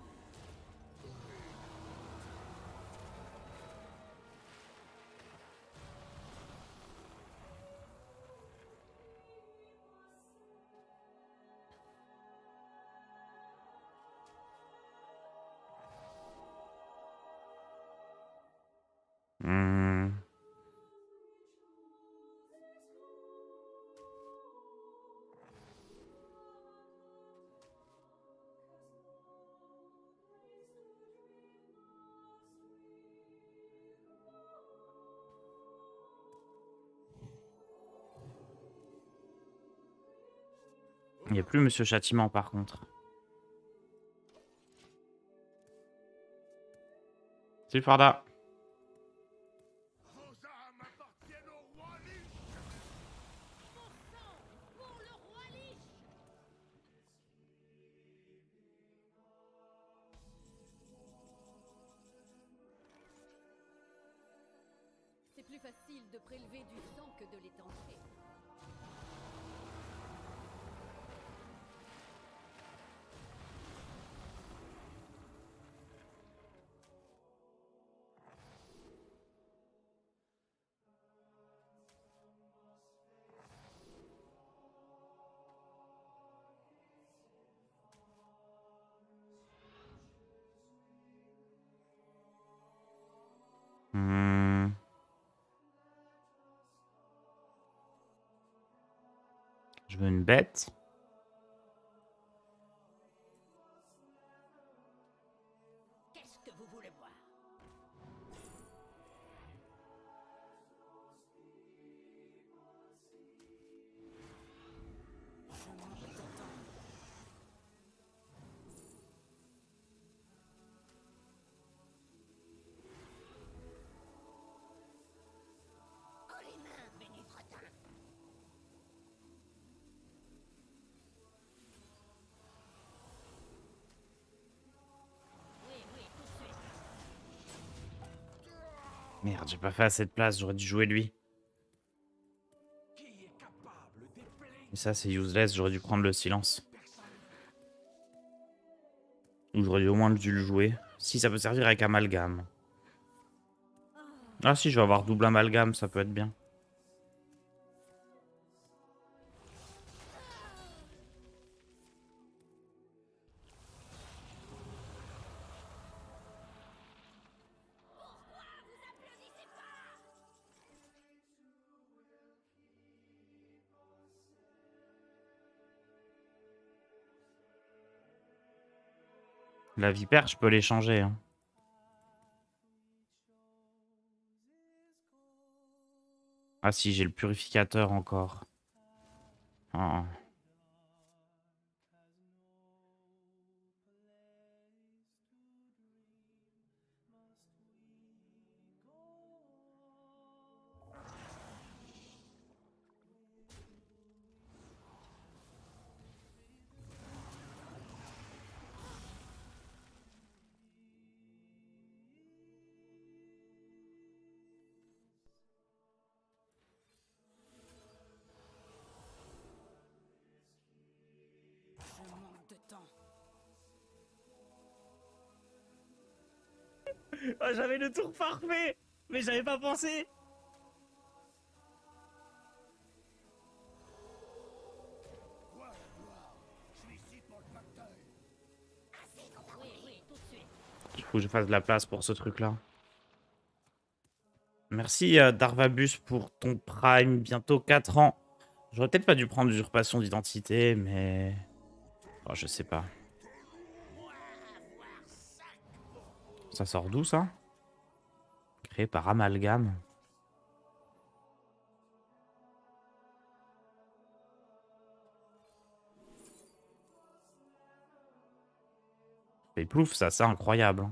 Hmm. Il n'y a plus Monsieur Châtiment par contre. Salut Farda. Vos âmes appartiennent au roi Lich. Pour le roi Lich. C'est plus facile de prélever du sang que de l'étancher. Je veux une bête. Qu'est-ce que vous voulez voir? Oh les mains, Bénifretin! Oui, oui, tout de suite. Merde, j'ai pas fait assez de place, j'aurais dû jouer lui. Qui est capable d'épeler Et ça, c'est useless, j'aurais dû prendre le silence. Ou j'aurais au moins dû le jouer. Si, ça peut servir avec amalgame. Ah si, je vais avoir double amalgame, ça peut être bien. La vipère, je peux l'échanger. Hein. Ah si, j'ai le purificateur encore. Ah. Je manque de temps. Oh, j'avais le tour parfait, mais j'avais pas pensé. Oui, oui, tout de suite. Il faut que je fasse de la place pour ce truc-là. Merci Darvabus pour ton prime, bientôt 4 ans. J'aurais peut-être pas dû prendre usurpation d'identité, mais... Oh, je sais pas. Ça sort d'où, ça? Créé par amalgame. Et plouf, ça, c'est incroyable.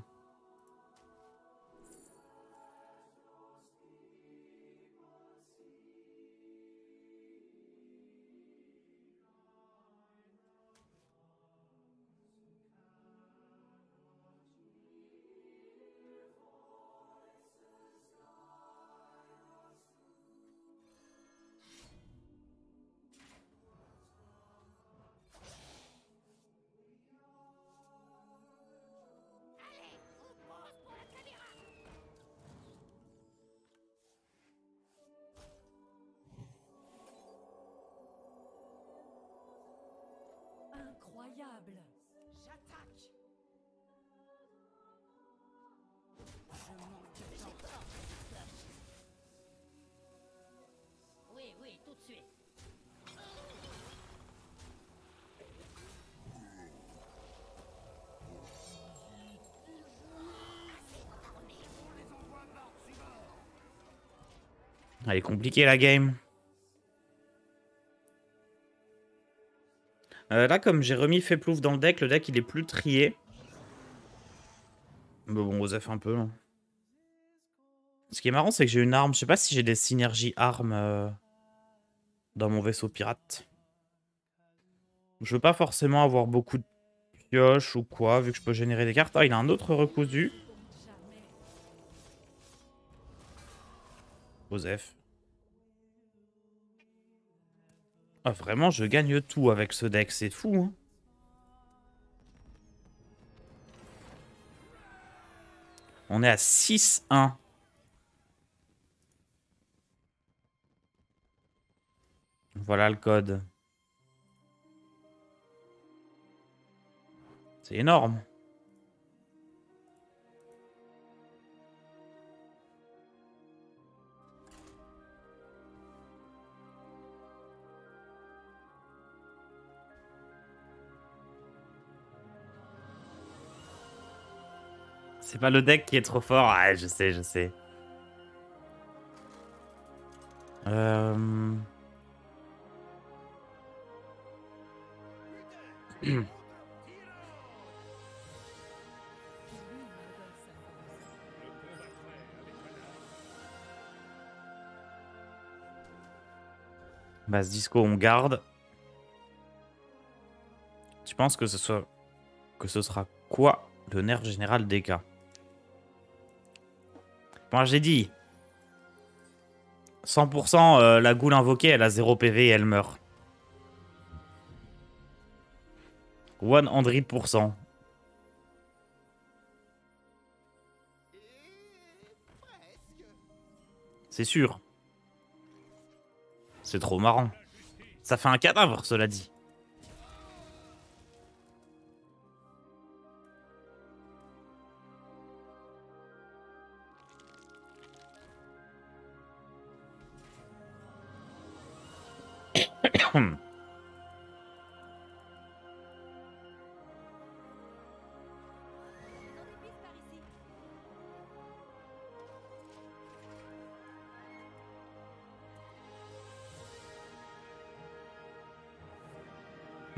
Incroyable. J'attaque. Je manque de temps. Oui, oui, tout de suite. Elle est compliquée, la game. Là, comme j'ai remis Feplouf dans le deck il est plus trié. Mais bon, Osef un peu. Hein. Ce qui est marrant, c'est que j'ai une arme. Je sais pas si j'ai des synergies armes dans mon vaisseau pirate. Je veux pas forcément avoir beaucoup de pioches ou quoi, vu que je peux générer des cartes. Ah, il a un autre recousu. Jamais. Osef. Ah, vraiment, je gagne tout avec ce deck. C'est fou, hein. On est à 6-1. Voilà le code. C'est énorme. C'est pas le deck qui est trop fort. Ah, je sais, je sais. Base disco, on garde. Tu penses que ce sera quoi le nerf général DK? Moi j'ai dit 100% la goule invoquée, elle a 0 PV et elle meurt. 100%. C'est sûr. C'est trop marrant. Ça fait un cadavre, cela dit.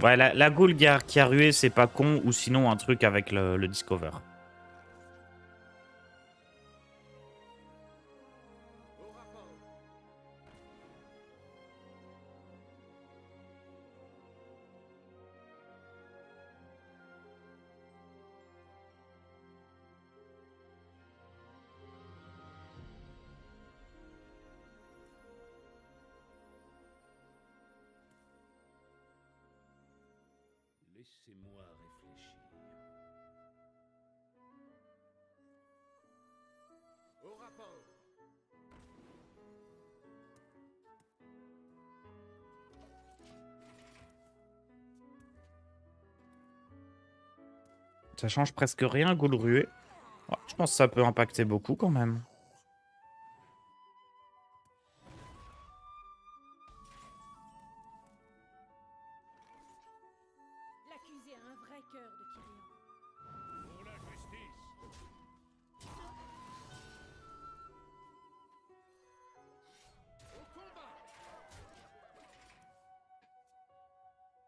Ouais, la goule qui a rué, c'est pas con, ou sinon un truc avec le Discover. Laissez-moi réfléchir. Au rapport. Ça change presque rien, goule ruée. Ouais, je pense que ça peut impacter beaucoup quand même. L'accusé a un vrai cœur de Kyrian. Pour la justice.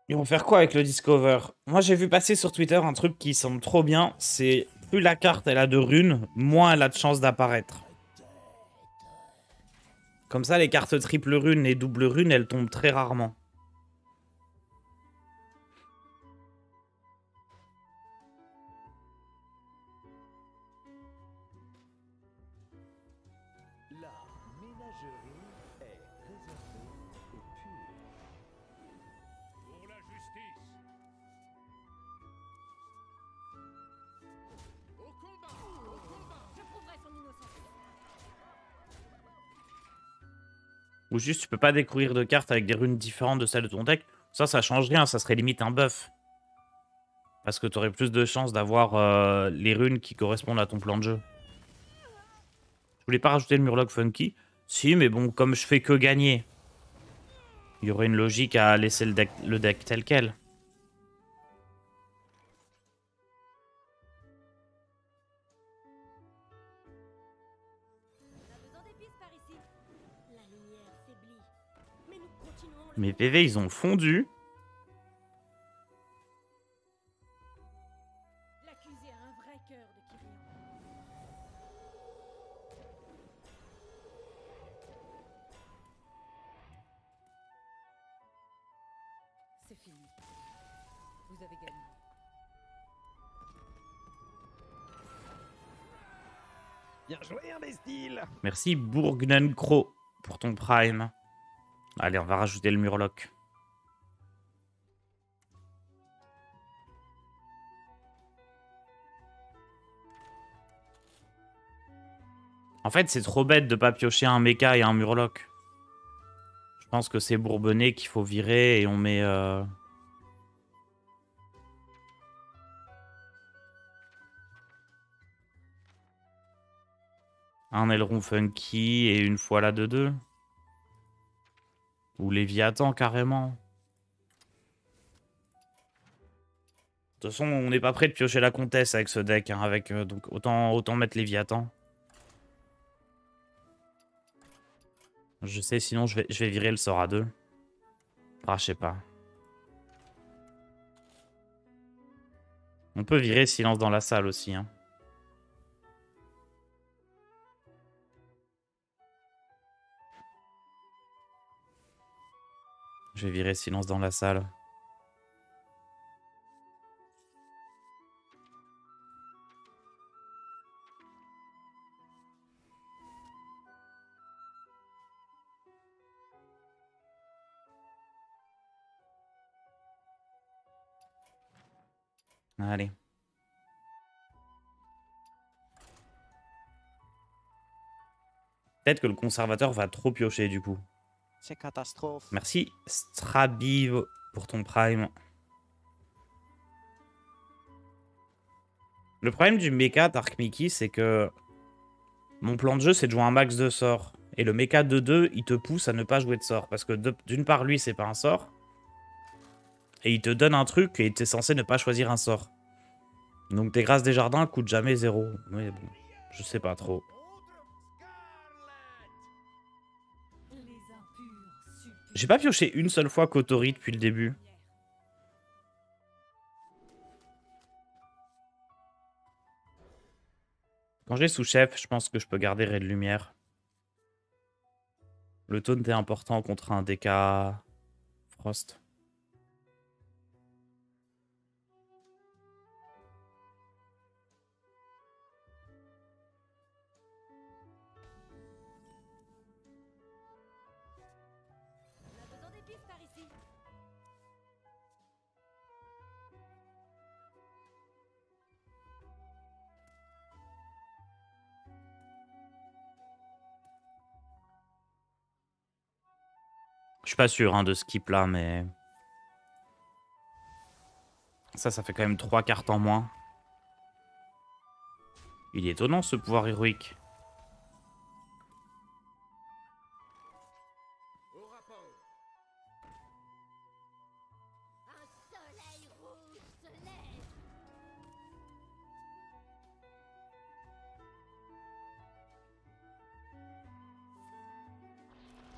Ils vont faire quoi avec le Discover? Moi, j'ai vu passer sur Twitter un truc qui semble trop bien. C'est plus la carte elle a de runes, moins elle a de chances d'apparaître. Comme ça, les cartes triple runes et double runes, elles tombent très rarement. La ménagerie est réservée aux purs. Pour la justice. Au combat! Au combat! Je prouverai son innocence. Ou juste, tu peux pas découvrir de cartes avec des runes différentes de celles de ton deck. Ça change rien. Ça serait limite un buff. Parce que tu aurais plus de chances d'avoir les runes qui correspondent à ton plan de jeu. Je voulais pas rajouter le Murloc Funky. Si, mais bon, comme je fais que gagner, il y aurait une logique à laisser le deck tel quel. On a besoin d'épices par ici. La lumière faiblit. Mais nous continuons. Mes PV, ils ont fondu. L'accusé a un vrai cœur de Kyrian. C'est fini. Vous avez gagné. Bien joué, imbécile! Merci Bourgnencro pour ton prime. Allez, on va rajouter le Murloc. En fait, c'est trop bête de pas piocher un mecha et un Murloc. Je pense que c'est Bourbonnais qu'il faut virer et on met... un aileron funky et une fois la 2-2. Ou Léviathan carrément. toute façon, on n'est pas prêt de piocher la comtesse avec ce deck, hein, avec, donc autant mettre Léviathan. Je sais, sinon je vais virer le sort à 2. Ah, je sais pas. On peut virer silence dans la salle aussi, hein. Je vais virer silence dans la salle. Allez. Peut-être que le conservateur va trop piocher du coup. C'est catastrophe. Merci Strabiv pour ton prime. Le problème du mecha Dark Mickey, c'est que mon plan de jeu, c'est de jouer un max de sorts. Et le mecha 2-2, il te pousse à ne pas jouer de sorts. Parce que d'une part, lui, c'est pas un sort. Et il te donne un truc et t'es censé ne pas choisir un sort. Donc tes grâces des jardins coûtent jamais 0. Mais bon, je sais pas trop. J'ai pas pioché une seule fois Kotori depuis le début. Quand j'ai sous-chef, je pense que je peux garder Ray de Lumière. Le taunt est important contre un DK Frost. On a besoin d'épices par ici. Je suis pas sûr hein, de skip là, mais... Ça fait quand même 3 cartes en moins. Il est étonnant ce pouvoir héroïque. Au rapport. Un soleil rouge se lève.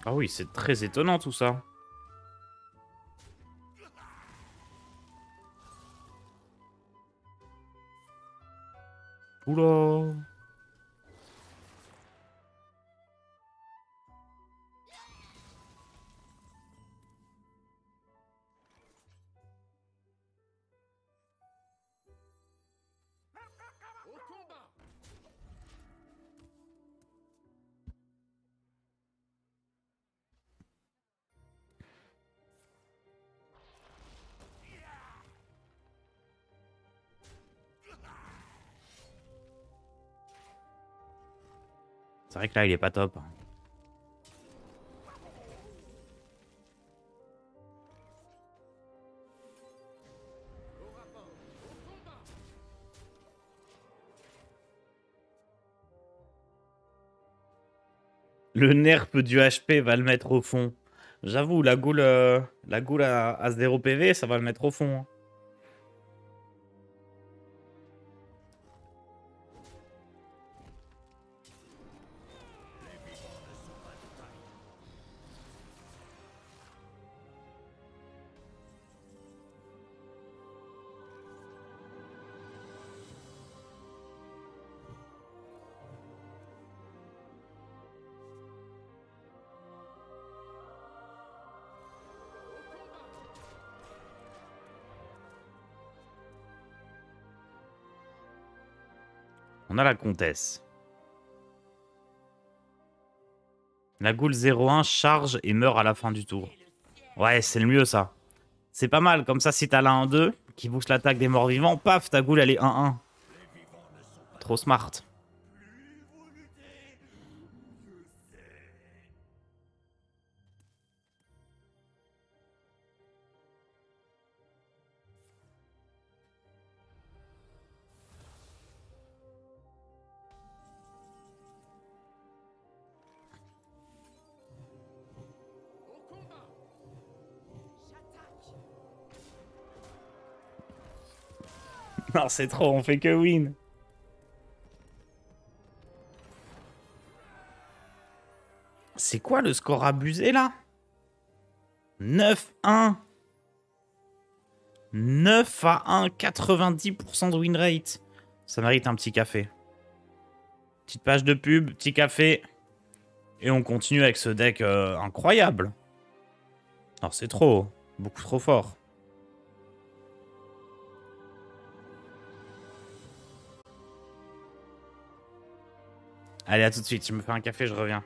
Ah oui, c'est très étonnant tout ça. Oula. Au combat. C'est vrai que là, il est pas top. Au rapport. Au combat. Le nerf du HP va le mettre au fond. J'avoue, la goule à 0 PV, ça va le mettre au fond. Hein. On a la comtesse. La goule 0-1 charge et meurt à la fin du tour. Ouais, c'est le mieux ça. C'est pas mal, comme ça si t'as la 1-2 qui booste l'attaque des morts vivants, paf, ta goule elle est 1-1. Trop smart. Au combat. J'attaque. Non, c'est trop, on fait que win. C'est quoi le score abusé là? 9-1. 9 à 1, 90% de win rate. Ça mérite un petit café. Petite page de pub, petit café. Et on continue avec ce deck incroyable. Alors c'est trop, beaucoup trop fort. Allez, à tout de suite. Je me fais un café, je reviens.